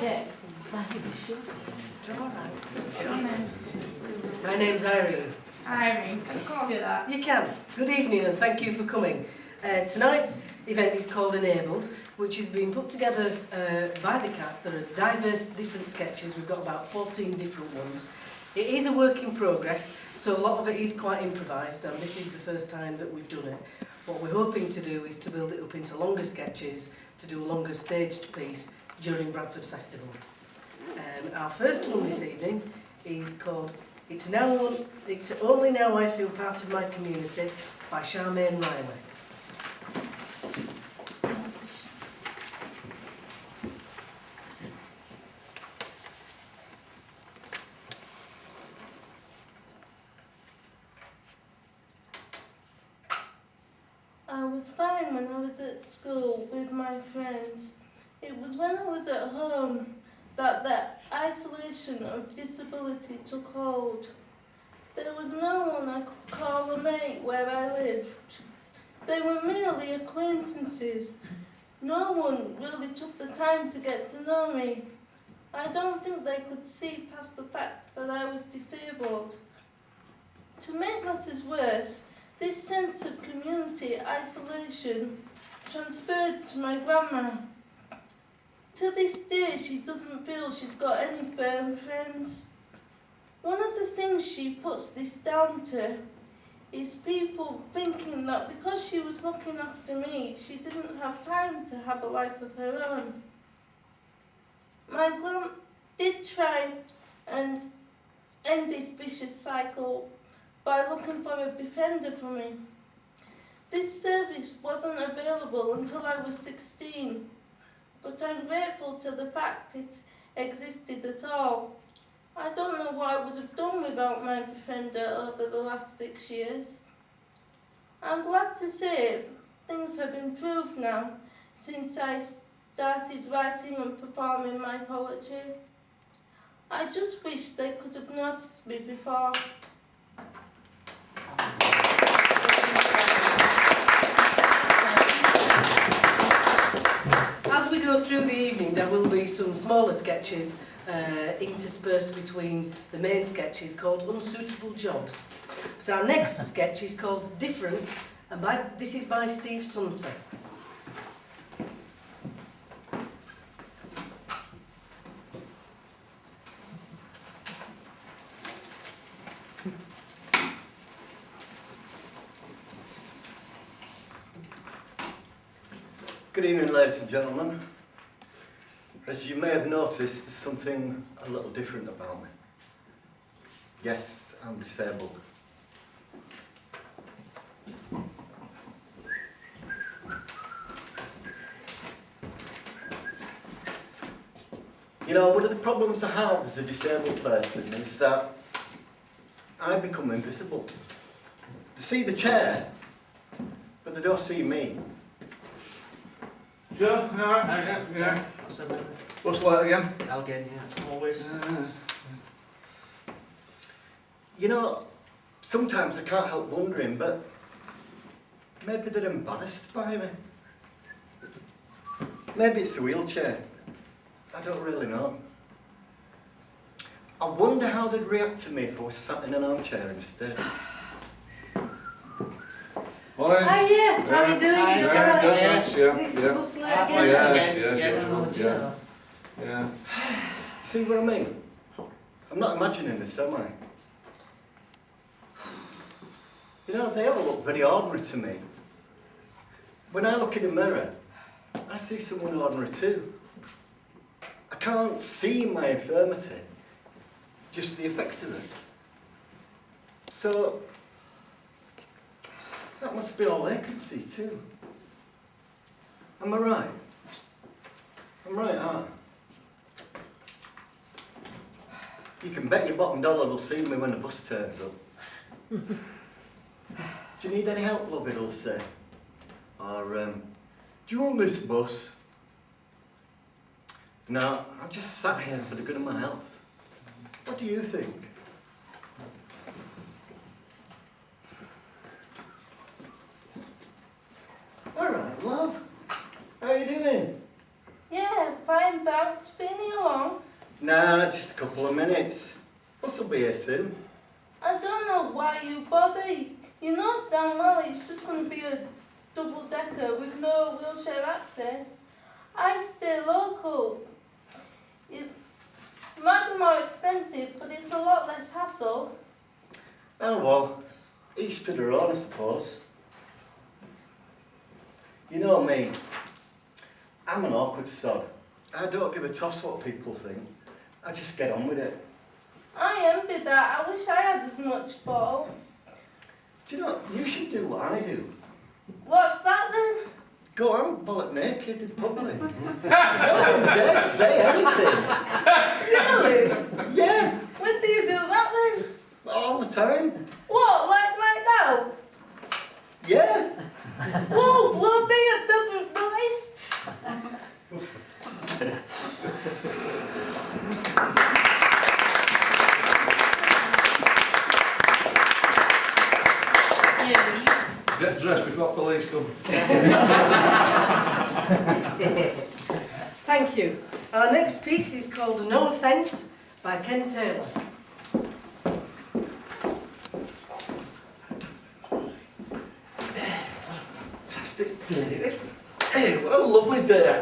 My name's Irene. Irene, can I call you that? You can. Good evening and thank you for coming. Tonight's event is called Enabled, which has been put together by the cast. There are diverse different sketches. We've got about 14 different ones. It is a work in progress, so a lot of it is quite improvised, and this is the first time that we've done it. What we're hoping to do is to build it up into longer sketches, to do a longer staged piece during Bradford Festival. Our first one this evening is called It's Only Now I Feel Part of My Community by Charmaine Ryan. I was fine when I was at school with my friends. It was when I was at home that the isolation of disability took hold. There was no one I could call a mate where I lived. They were merely acquaintances. No one really took the time to get to know me. I don't think they could see past the fact that I was disabled. To make matters worse, this sense of community isolation transferred to my grandma. To this day, she doesn't feel she's got any firm friends. One of the things she puts this down to is people thinking that because she was looking after me, she didn't have time to have a life of her own. My gran did try and end this vicious cycle by looking for a befriender for me. This service wasn't available until I was 16, but I'm grateful to the fact it existed at all. I don't know what I would have done without my befriender over the last 6 years. I'm glad to say things have improved now since I started writing and performing my poetry. I just wish they could have noticed me before. As we go through the evening, there will be some smaller sketches interspersed between the main sketches called Unsuitable Jobs. But our next sketch is called Different, and this is by Steve Sunter. Good evening, ladies and gentlemen. As you may have noticed, there's something a little different about me. Yes, I'm disabled. You know, one of the problems I have as a disabled person is that I become invisible. They see the chair, but they don't see me. Joe, alright, yeah. What's the light again? Ogen, yeah, always. You know, sometimes I can't help wondering, but maybe they're embarrassed by me. Maybe it's the wheelchair. I don't really know. I wonder how they'd react to me if I was sat in an armchair instead. Morning. Hiya, how are you doing? Yeah, You alright? good, thanks, yeah. Is this Yeah. bus late again? Yeah. See what I mean? I'm not imagining this, am I? You know, they all look very ordinary to me. When I look in the mirror, I see someone ordinary too. I can't see my infirmity, just the effects of it. So, that must be all they can see too. Am I right? I'm right, aren't I? You can bet your bottom dollar they'll see me when the bus turns up. Do you need any help, love, it'll say? Or, do you want this bus? No, I'm just sat here for the good of my health. What do you think? All right, love. How are you doing? Yeah, fine, fine, thanks. Been here long? Nah, just a couple of minutes. Bus will be here soon. I don't know why you bother. You know damn well it's just going to be a double-decker with no wheelchair access. I stay local. It might be more expensive, but it's a lot less hassle. Oh well, each to their own, I suppose. You know me, I'm an awkward sod. I don't give a toss what people think. I just get on with it. I envy that. I wish I had as much ball. Do you know, you should do what I do. What's that then? Go out bollock naked in public. No one dares say anything. Really? Yeah, When do you do that then? all the time. What, like right now? Yeah. Whoa, blow me a double noise. Get dressed before police come. Thank you. Our next piece is called No Offence by Ken Taylor. Fantastic day. Hey, what a lovely day.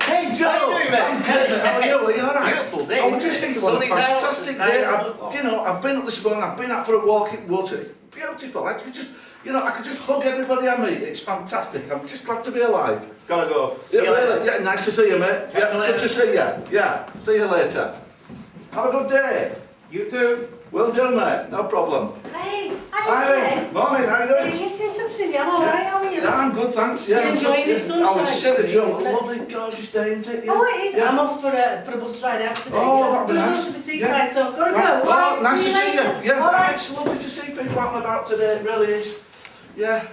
Hey, Joe! How you doing, mate? I'm good. How are you? Are you all right? Beautiful day. I was just thinking, what a Sunny's out, fantastic it's day. nice. Do you know, I've been up this morning, I've been out for a walk in water. It's beautiful. I could just, you know, I could just hug everybody I meet. It's fantastic. I'm just glad to be alive. Gotta go. See Yeah, you later. really. Yeah, nice to see you, mate. Catch you Yeah, later. good to see you. Yeah, see you later. Have a good day. You too. Will do, mate. No problem. Hey, Hi. Morning, how you doing? Did you see something? I'm alright, how are you? Yeah, I'm good, thanks. Yeah, You're I'm enjoying good. the sunshine I was just saying to today, Joe, isn't it? lovely, gorgeous day, isn't it? Yeah. Oh, it is. Yeah. I'm off for a bus ride out today. Oh, that'd be Gonna nice. go to the seaside, Yeah. so I've got to go. Right. All right, Nice to see you. later. Yeah, All right. it's lovely to see people out and about today, it really is. Yeah.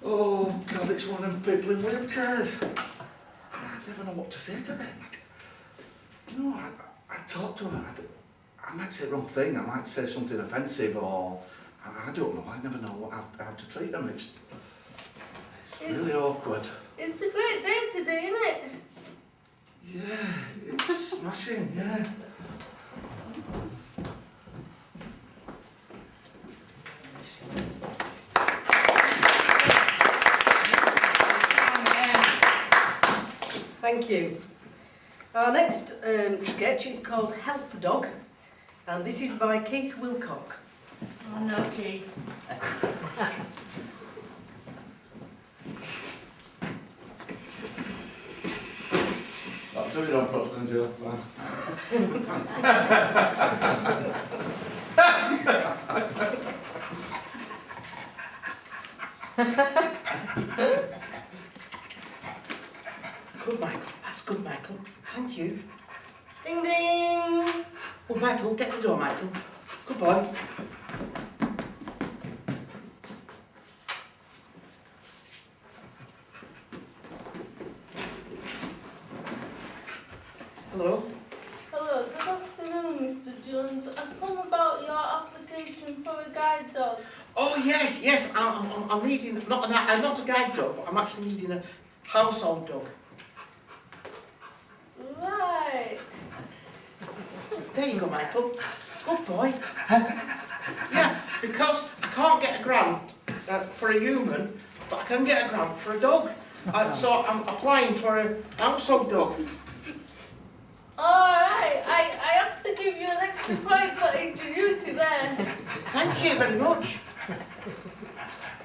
Oh, God, it's one of them people in wheelchairs. I never know what to say to them. You know, I talk to her. I might say the wrong thing, I might say something offensive, or I don't know, I never know how to treat them. It's really awkward. It's a great day today, isn't it? Yeah, it's smashing, yeah. Thank you. Our next sketch is called Help Dog, and this is by Keith Wilcock. Oh no, Keith. I'll do it on props then, Jill. Good, Michael. That's good, Michael. Thank you. Ding ding! Oh, Michael, get the door, Michael. Good boy. Hello. Hello, good afternoon, Mr. Jones. I've come about your application for a guide dog. Oh, yes. I'm needing, not a guide dog, but I'm actually needing a household dog. Right. There you go, Michael. Good boy. Yeah, because I can't get a grant for a human, but I can get a grant for a dog. So I'm applying for a household dog. Alright, I have to give you an extra point for ingenuity there. Thank you very much.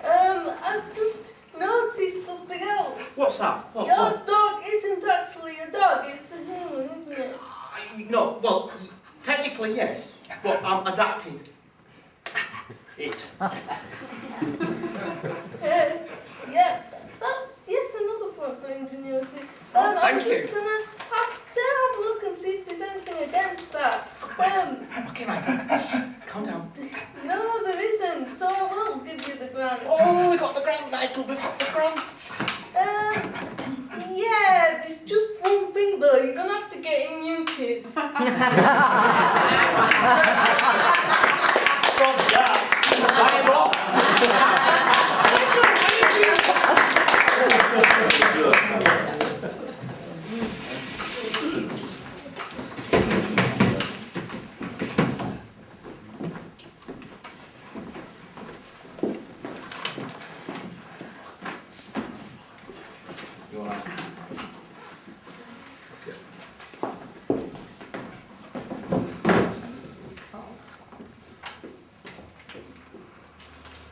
I've just noticed something else. What's that? Your dog isn't actually a dog, it's a human, isn't it? No, well, technically yes, but I'm adapting it. Yeah, that's yet another point for ingenuity. Oh, I'm thank just you. gonna have a look and see if there's anything against that. Okay, Michael, calm down. No, there isn't, so I will give you the grant. Oh, we got the grant, Michael, we've got the grant. Yeah, there's just one thing though, you're gonna have to get in new kids. I'm off. Go on.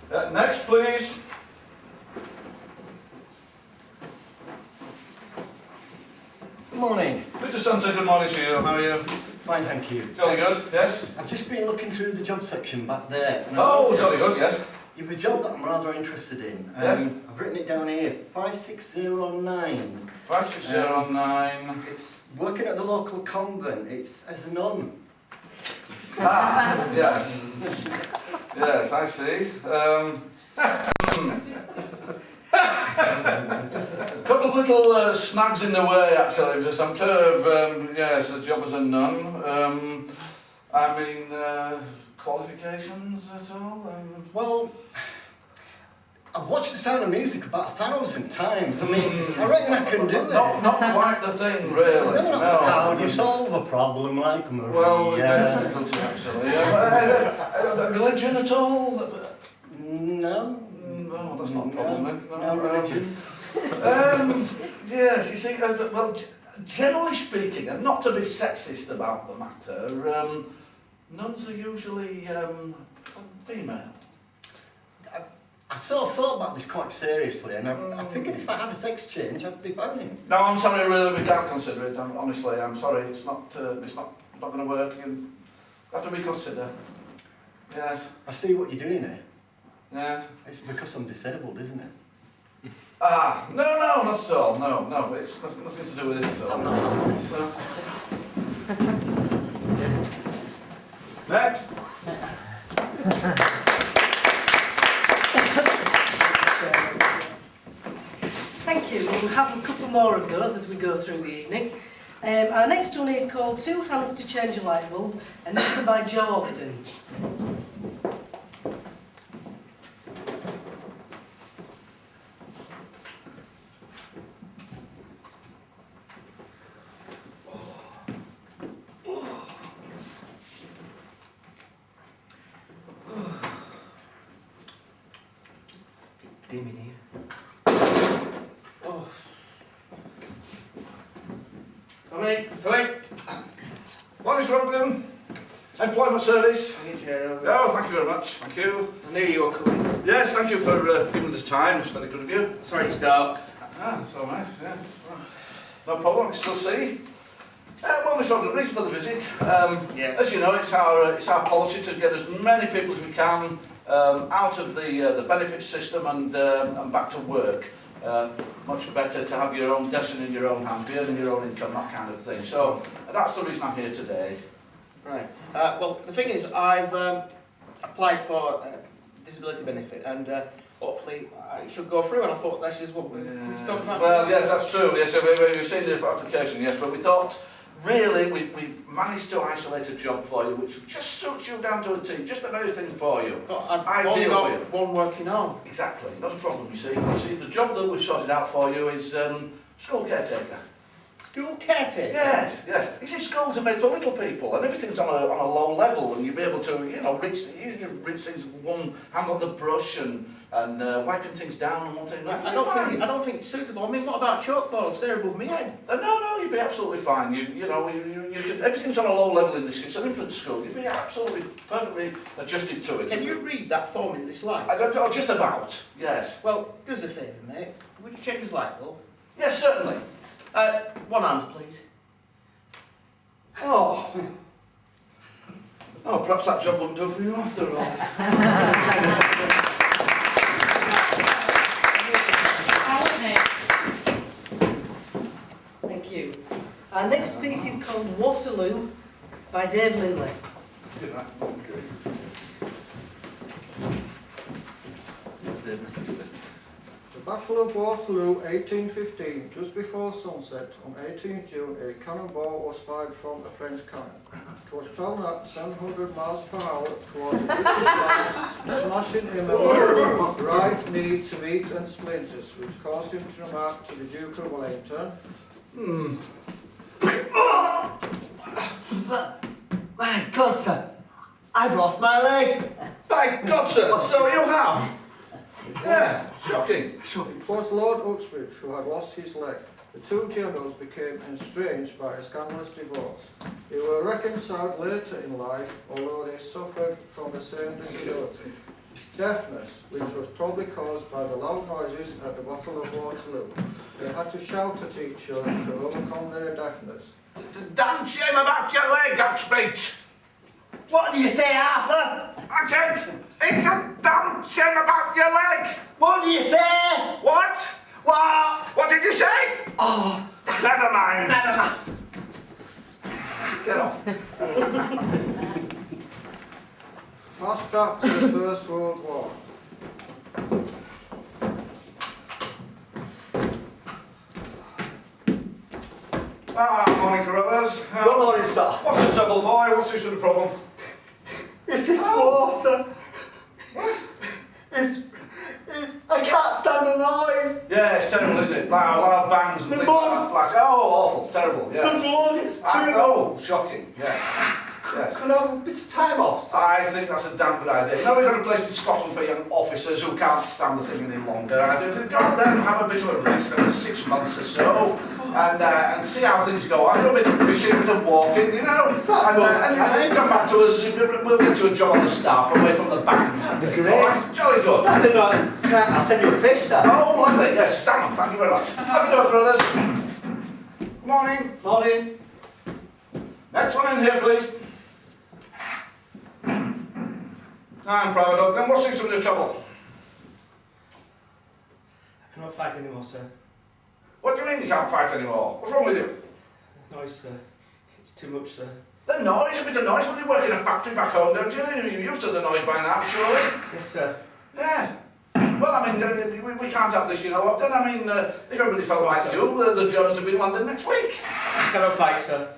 Okay. Next, please. Good morning. Mr. Sunter, good morning to you. How are you? Fine, thank you. Jolly good, yes? I've just been looking through the job section back there. And Oh, I've jolly noticed good, yes. You've a job that I'm rather interested in. Yes. I've written it down here, 5609. 5609. It's working at the local convent. It's as a nun. Ah, yes. Yes, I see. A couple of little snags in the way, actually, for some yes, a job as a nun. I mean, qualifications at all? Well, I've watched The Sound of Music about 1,000 times. I mean, I reckon I can do it. Not quite the thing, really. No. How do you solve a problem like Maria? Well, yeah, difficulty, actually. Religion at all? No. Oh, that's not a problem, then. No religion. Yes, you see, well, generally speaking, and not to be sexist about the matter, nuns are usually female. I sort of thought about this quite seriously, and I figured if I had a sex change, I'd be fine. No, I'm sorry, really, we can't consider it. Honestly, I'm sorry, it's not going to work. You have to reconsider. Yes. I see what you're doing here. Yes. It's because I'm disabled, isn't it? Ah, no, not at all. No, it's nothing to do with it at all. I'm not. So. Next. Thank you. We'll have a couple more of those as we go through the evening. Our next one is called Two Hands to Change a Light Bulb, and this is by Joe Ogden. Dim in here. Oh. Come in. What is wrong with them? Employment Service. Bring your chair over. Oh, thank you very much. Thank you. I knew you were coming. Yes, thank you for giving us time. It's very good of you. Sorry it's dark. Ah, that's all right. Yeah. No problem. I can still see. Well, Mr. Ogen, the reason for the visit. Yes. As you know, it's our policy to get as many people as we can out of the benefits system and back to work. Much better to have your own destiny in your own hands, be earning your own income, that kind of thing. So that's the reason I'm here today. Right. Well, the thing is, I've applied for disability benefit, and hopefully it should go through. And I thought that's just what we've talked about. Well, yes, that's true. Yes, we've seen the application. Yes, but we thought really we've managed to isolate a job for you, which just suits you down to a T. Just the very thing for you. But I've only got one working on. Exactly. Not a problem. You see, the job that we've sorted out for you is school caretaker. School caretaker? Yes. You see, schools are made for little people, and everything's on a low level, and you'll be able to, reach things with one hand on the brush and wiping things down and one thing. I don't think it's suitable. I mean, what about chalkboards? They're above my head. No, you'd be absolutely fine. You can, everything's on a low level in this. It's an infant school. You'd be absolutely perfectly adjusted to it. Can you read that form in this light? Just about. Yes. Well, do us a favour, mate. Would you check his light bulb? Yes, certainly. One hand, please. Oh, perhaps that job won't do for you after all. Thank you. Our next piece is called Waterloo by Dave Linley. The Battle of Waterloo, 1815, just before sunset, on 18th June, a cannonball was fired from a French cannon. It was travelling at 700 miles per hour towards the British lines, smashing him on the right knee to meat and splinters, which caused him to remark to the Duke of Wellington, My God, sir, I've lost my leg. By God, sir, so you have? Yeah, shocking. It was Lord Uxbridge who had lost his leg. The two generals became estranged by a scandalous divorce. They were reconciled later in life, although they suffered from the same disability. Deafness, which was probably caused by the loud noises at the Battle of Waterloo. They had to shout at each other to overcome their deafness. Damn shame about your leg, Uxbridge. What do you say, Arthur? I said, it's a damn shame about your leg. What do you say? What? What? What did you say? Oh, Never mind. never mind. Get off. Fast track to the First World War. Morning, Carruthers. Good morning, sir. What's the trouble, boy? What's the sort of problem? It's this war, sir. It's, I can't stand the noise. Yeah, it's terrible, isn't it? Loud bangs and The things like moans. that. Flash. Oh, awful. Terrible, The yeah. Lord, it's too Oh, shocking, yeah. Yes. Could I have a bit of time off, sir? I think that's a damn good idea. You know, they've got a place in Scotland for young officers who can't stand the thing any longer. I do. Go out there and have a bit of a rest for 6 months or so, and see how things go. I'll do a bit of fishing, a bit of walking, you know. And come back to us. We'll get you a job on the staff away from the bands. That'd be great. All right? Jolly good. I don't know. I'll send you a fish, sir. Oh, lovely. Yes, salmon. Thank you very much. Have you go, brothers. Morning. Morning. Next one in here, please. I'm Private Ogen. What seems to be the trouble? I cannot fight anymore, sir. What do you mean you can't fight anymore? What's wrong with you? Noise, sir. It's too much, sir. The noise, a bit of noise. Well, you work in a factory back home, don't you? You're used to the noise by now, surely? Yes, sir. Yeah. Well, I mean, we can't have this, you know, Ogen. I mean, if everybody felt like you, the Germans will be in London next week. I cannot fight, sir.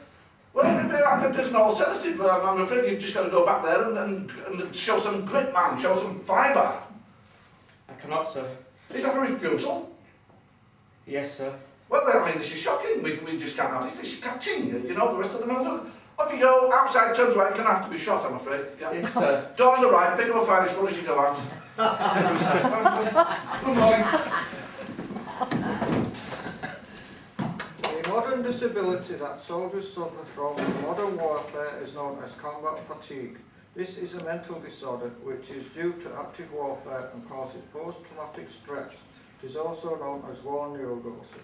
Well, there's an alternative. I'm afraid you've just got to go back there and show some grit, man. Show some fibre. I cannot, sir. Is that a refusal? Yes, sir. Well, I mean, this is shocking. We just can't have this. This is catching. You know, the rest of them will do. Off you go. Outside turns right. You're going to have to be shot, I'm afraid. Yeah. Yes, sir. Door on the right. Pick up a fire as well as you go out. Good morning. A modern disability that soldiers suffer from in modern warfare is known as combat fatigue. This is a mental disorder which is due to active warfare and causes post-traumatic stress. It is also known as war neurosis.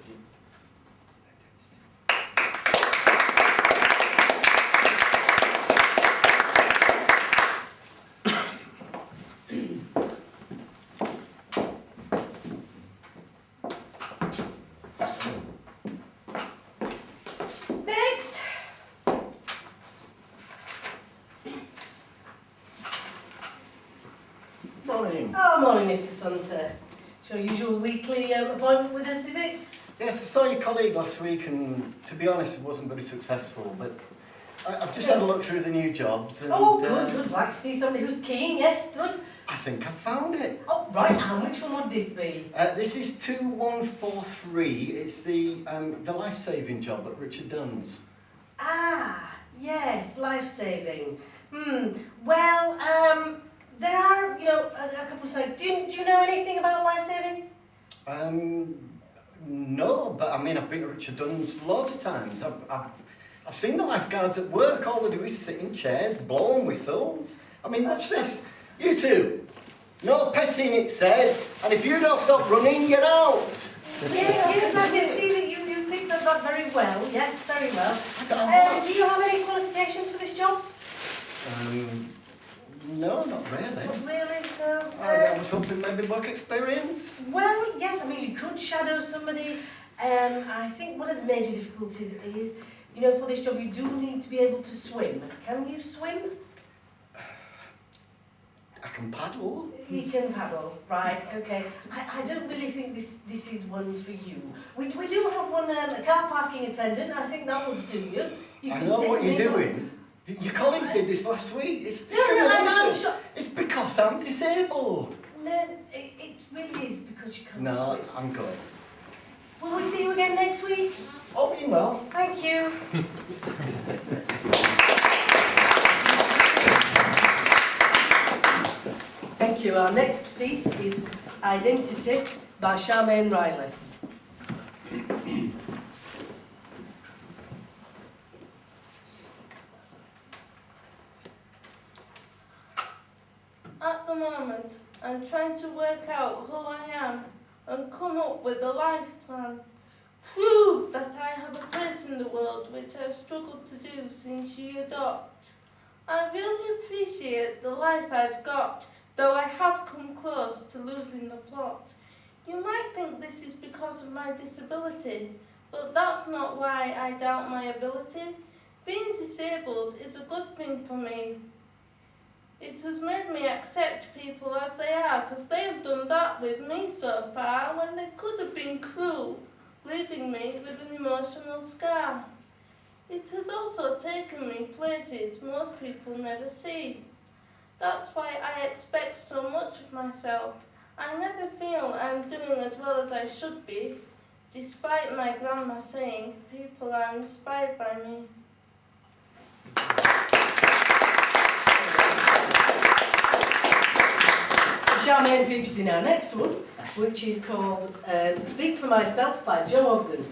Next. Morning. Oh, morning, Mr. Sunter. It's your usual weekly appointment with us, is it? Yes, I saw your colleague last week and, to be honest, it wasn't very successful, but I've just had a look through the new jobs and... Oh, good. Like to see somebody who's keen, yes, good. I think I found it. Oh, right, and which one would this be? This is 2143. It's the life-saving job at Richard Dunn's. Ah, yes, life-saving. Well, there are, you know, a couple of sites. Do you know anything about life-saving? No, but I mean, I've been to Richard Dunn's loads of times. I've seen the lifeguards at work. All they do is sit in chairs, blow on whistles. I mean, watch this. You two. No petting, it says. And if you don't stop running, you're out. Yes, I can see that you picked up that very well. Yes, very well. Do you have any qualifications for this job? No, not really. Not really, no. I was hoping maybe work experience. Well, yes, I mean, you could shadow somebody. I think one of the major difficulties is, you know, for this job, you do need to be able to swim. Can you swim? I can paddle. You can paddle, right, okay. I don't really think this is one for you. We do have one, a car parking attendant. I think that would suit you. I know what you're doing. Your colleague did this last week. It's discrimination. No, I'm sure. It's because I'm disabled. No, it really is because you can't swim. No, I'm good. Will we see you again next week? Oh, you will. Thank you. Thank Thank you. Our next piece is Identity by Charmaine Ryan. At the moment, I'm trying to work out who I am and come up with a life plan. Prove that I have a place in the world, which I've struggled to do since year dot. I really appreciate the life I've got, though I have come close to losing the plot. You might think this is because of my disability, but that's not why I doubt my ability. Being disabled is a good thing for me. It has made me accept people as they are, because they have done that with me so far when they could have been cruel, leaving me with an emotional scar. It has also taken me places most people never see. That's why I expect so much of myself. I never feel I'm doing as well as I should be, despite my grandma saying people are inspired by me. Charmaine features in our next one, which is called Speak for Myself by Ogen.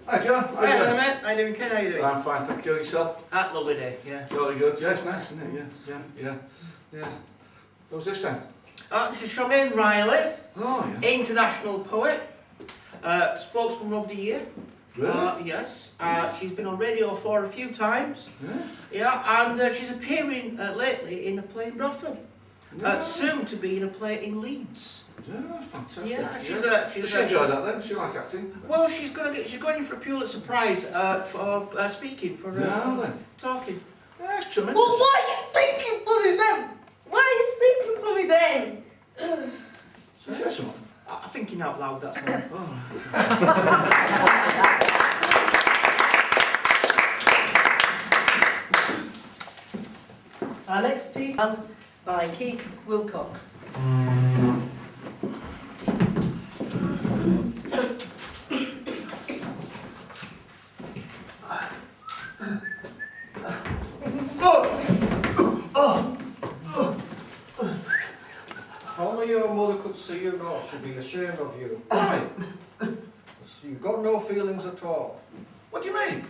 Hi John, how Hi you there, doing? mate. How you doing, Ken? How you doing? I'm fine, thank you. Yourself? Lovely day, yeah. Jolly good. Yeah, it's nice, isn't it? Yeah. Who's this then? This is Charmaine Ryan, Oh, yeah. international poet, spokeswoman of the year. Really? Yes. She's been on radio for a few times. Yeah. Yeah, and she's appearing lately in a play in Bradford. Yeah. Soon to be in a play in Leeds. Yeah, fantastic. Yeah, she's Does she enjoy that then? Does she like acting? Well, she's going in for a Pulitzer Prize for speaking, for Yeah, then. talking. Yeah, it's tremendous. Well, why are you speaking for me then? Why are you speaking for me then? So say something. I'm thinking out loud, that's all. Our next piece by Keith Wilcock. If only your mother could see you now, she'd be ashamed of you. Why? You've got no feelings at all. What do you mean?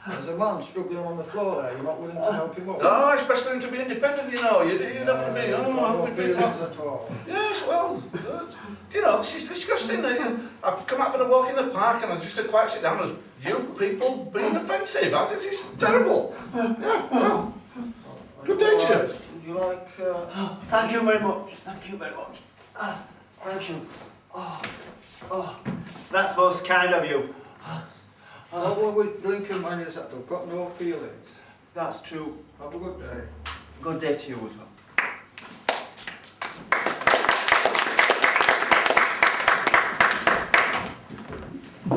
There's a man struggling on the floor there, you're not willing to help him up. Oh, it's best for him to be independent, you know. You'd have to be, You've got no how would feelings people? at all. Yes, well, do you know, this is disgusting. I've come out for a walk in the park and I just had quite sit down as you people being offensive. This is terrible. Yeah, well, good day to you. Right, would you like... Thank you very much. Thank you very much. Thank you. That's most kind of you. Problem with Lincoln man is that they've got no feelings. That's true. Have a good day. Good day to you as well.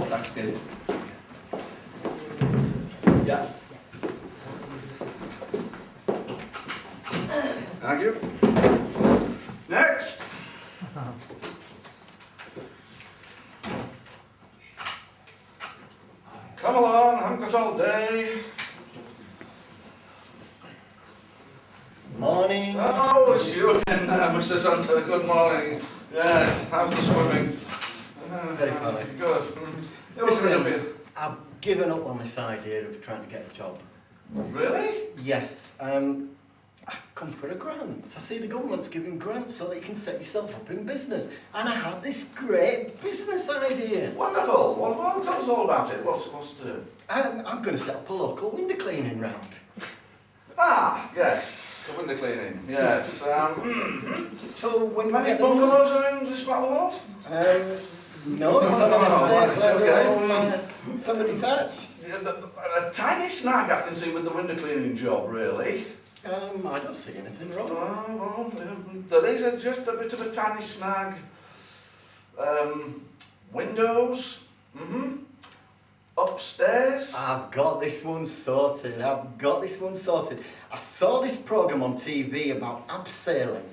Thanks, David. Yeah. Thank you. Next. Come along, I haven't got all day. Morning. Oh, it's you again, Mr. Sunter. Good morning. Yes, how's the swimming? Very funny. Good. Listen, I've given up on this idea of trying to get a job. Really? Yes, I've come for a grant. I see the government's giving grants so that you can set yourself up in business. And I have this great business idea. Wonderful. Well, tell us all about it. What's to do? I'm going to set up a local window cleaning round. Ah, yes. The window cleaning. Yes. So when you Many get the bungalows are in this part of the world? no, it's on an estate it's where they're okay. all semi-detached. Yeah, a tiny snag I can see with the window cleaning job, really. I don't see anything wrong. Well, there is just a bit of a tiny snag. Windows. Upstairs. I've got this one sorted. I saw this programme on TV about abseiling.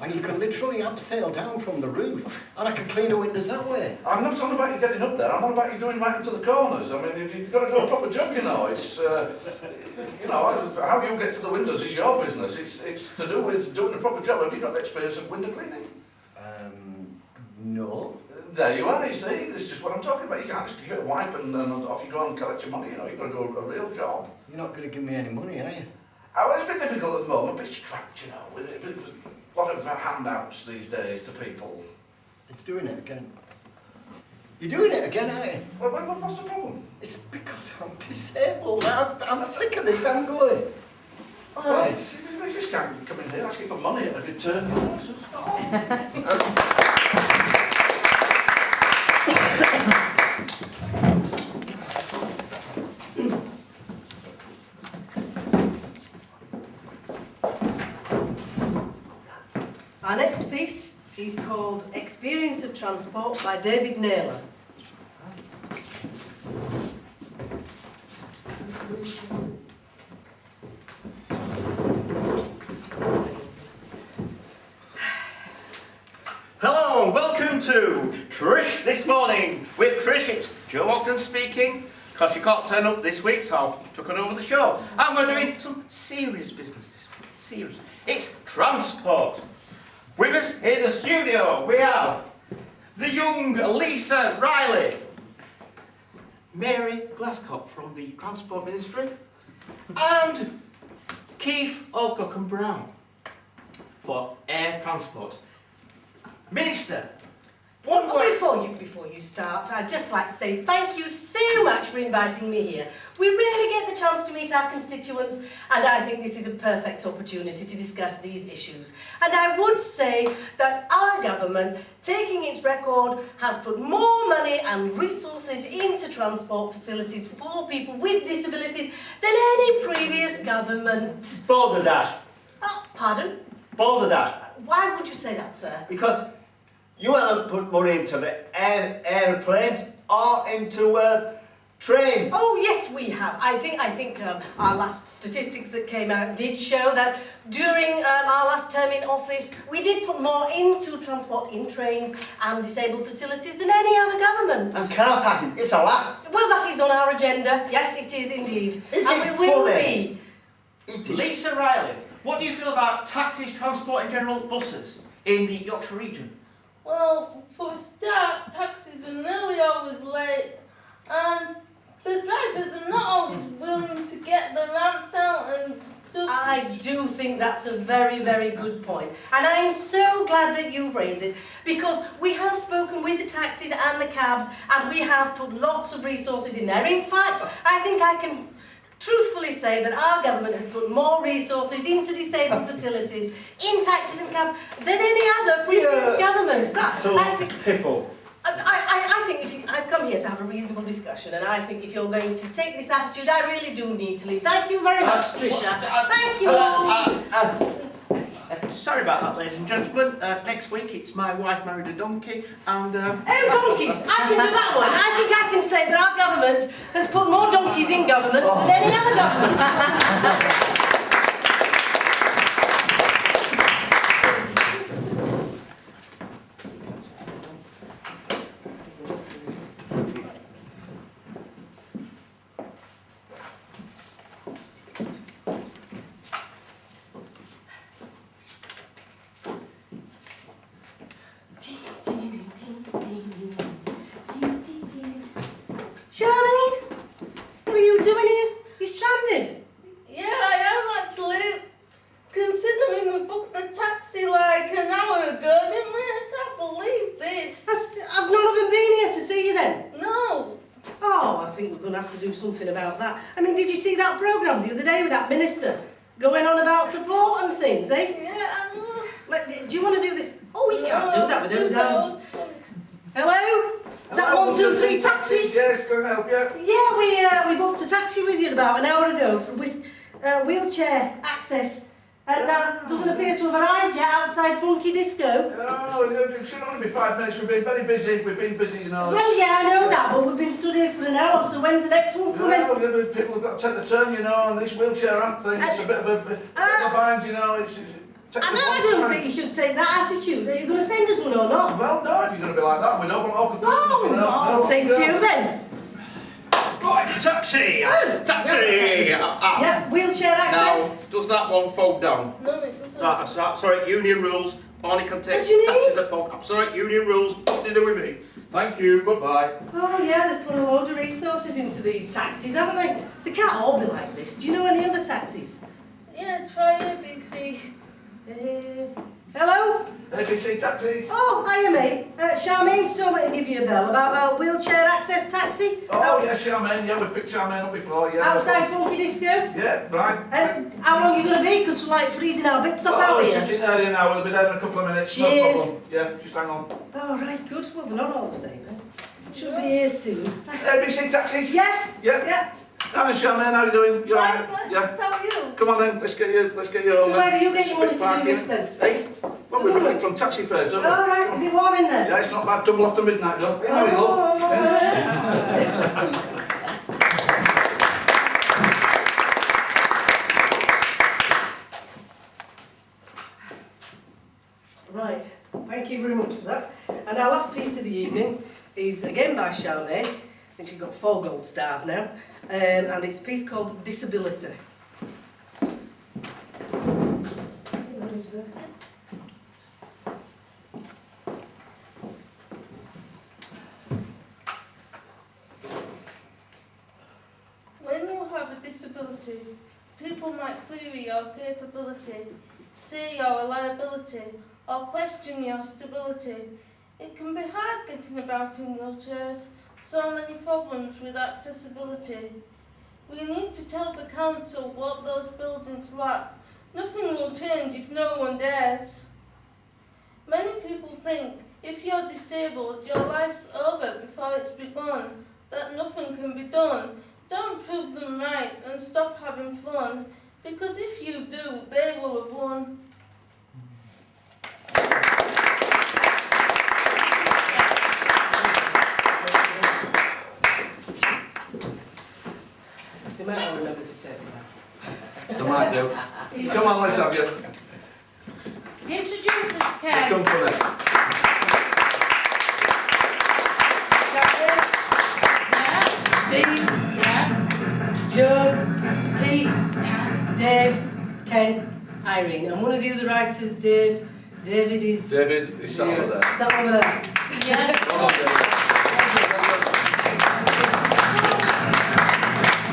And you can literally abseil down from the roof, and I can clean the windows that way. I'm not on about you getting up there, I'm on about you doing right into the corners. I mean, you've got to do a proper job, you know. It's, you know, how you get to the windows is your business. It's to do with doing a proper job. Have you got the experience of window cleaning? No. There you are, you see. This is just what I'm talking about. You can't just give it a wipe and off you go and collect your money, you know. You've got to do a real job. You're not going to give me any money, are you? Oh, it's a bit difficult at the moment, but it's strapped, you know. A lot of handouts these days to people. It's doing it again. You're doing it again, aren't you? Well, what's the problem? It's because I'm disabled. I'm sick of this, I'm going. Well, you just can't come in here asking for money at every turn. Our next piece is called Experience of Transport by David Naylor. Hello, welcome to Trish This Morning. With Trish, it's Joe Ogen speaking. Because she can't turn up this week, so I've taken over the show. And we're doing some serious business this week. Serious. It's transport. With us in the studio, we have the young Lisa Riley, Mary Glascock from the Transport Ministry, and Keith Wilcock and Brown for Air Transport. Minister, one word. Before you start, I'd just like to say thank you so much for inviting me here. We rarely get the chance to meet our constituents, and I think this is a perfect opportunity to discuss these issues. And I would say that our government, taking its record, has put more money and resources into transport facilities for people with disabilities than any previous government. Boulder Dash. Oh, pardon? Boulder Dash. Why would you say that, sir? Because you haven't put money into the airplanes or into trains. Oh yes, we have. I think our last statistics that came out did show that during our last term in office, we did put more into transport in trains and disabled facilities than any other government. And car parking, it's a lot. Well, that is on our agenda. Yes, it is indeed. And we will be. Lisa Riley, what do you feel about taxis transporting general buses in the Yorkshire region? Well, for a start, taxis are nearly always late, and the drivers are not always willing to get the ramps out and do... I do think that's a very, very good point. And I'm so glad that you've raised it, because we have spoken with the taxis and the cabs, and we have put lots of resources in there. In fact, I think I can truthfully say that our government has put more resources into disabled facilities, in taxis and cabs, than any other previous government. So, people. I think I've come here to have a reasonable discussion, and I think if you're going to take this attitude, I really do need to leave. Thank you very much, Tricia. Thank you all. Sorry about that, ladies and gentlemen. Next week, it's My Wife Married a Donkey, and... Oh, donkeys! I can do that one. I think I can say that our government has put more donkeys in government than any other government. Charmaine, what are you doing here? You're stranded. Yeah, I am actually. Considering we booked the taxi like an hour ago, didn't we? I can't believe this. Has none of them been here to see you then? No. Oh, I think we're going to have to do something about that. I mean, did you see that programme the other day with that minister going on about support and things, eh? Yeah, I know. Like, do you want to do this? Oh, you can't do that with those hands. No. Hello? Is that 1, 2, 3 taxis? Yes, can I help you? Yeah, we booked a taxi with you about an hour ago for wheelchair access. And doesn't appear to have arrived yet outside Funky Disco. Oh, it should only be 5 minutes. We've been very busy. We've been busy, you know. Well, yeah, I know that, but we've been stood here for an hour, so when's the next one coming? Well, people have got to take the turn, you know, and this wheelchair amp thing, it's a bit of a bind, you know. It's I don't think you should take that attitude. Are you going to send us one or not? Well, no, if you're going to be like that, we don't want awkward Oh, no, I'll send to you then. Right, taxi! Taxi! Yeah, wheelchair access. Now, does that one fold down? No, it doesn't. Right, sorry, union rules. Only can take What do you mean? taxis that fold. I'm sorry, union rules. Nothing to do with me. Thank you, bye-bye. Oh yeah, they've put a load of resources into these taxis, haven't they? They can't all be like this. Do you know any other taxis? Yeah, try ABC. Hello? ABC taxi. Oh, hiya mate. Charmaine's told me to give you a bell about our wheelchair access taxi. Oh, yeah, Charmaine. Yeah, we've picked Charmaine up before. Yeah. Outside Funky Disco. Yeah, right. And how long are you going to be? Because we're like freezing our bits off out it's here. just in area now. We'll be there in a couple of minutes. Cheers. No problem. Yeah, just hang on. Oh, right, good. Well, they're not all the same then. Should be here soon. ABC taxis. Yeah? Yeah. Yeah. Hello, Charmaine. How you doing? You alright? Right, Yeah. how are you? Come on then. Let's get you home. So where do you get your money to do Parking. this then? Hey. Well, we're looking from taxi fares, don't we? All right, is it warm in there? Yeah, it's not bad. Double after midnight, though. You know, you love. Right, thank you very much for that. And our last piece of the evening is again by Charmaine. I think she's got 4 gold stars now. And it's a piece called Disability. When you have a disability, people might query your capability, say you're a liability, or question your stability. It can be hard getting about in wheelchairs, so many problems with accessibility. We need to tell the council what those buildings lack. Nothing will change if no one dares. Many people think if you're disabled, your life's over before it's begun, that nothing can be done. Don't prove them right and stop having fun, because if you do, they will have won. You might not remember to take that. They might do. Come on, let's have you. Introduce us, Ken. Come for it. Steve, Yeah. Joe, Keith, Dave, Ken, Irene. And one of the other writers, David is... David, is sat over there. Sat over there. Yeah. Come on, David.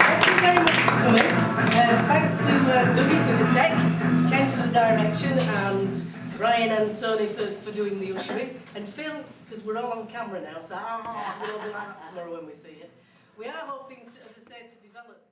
Thank you very much for coming. Thanks to Duggy for the tech, Ken for the direction, and Brian and Tony for doing the ushering, and Phil, because we're all on camera now, so we'll be like that tomorrow when we see you. We are hoping, to, as I said, to develop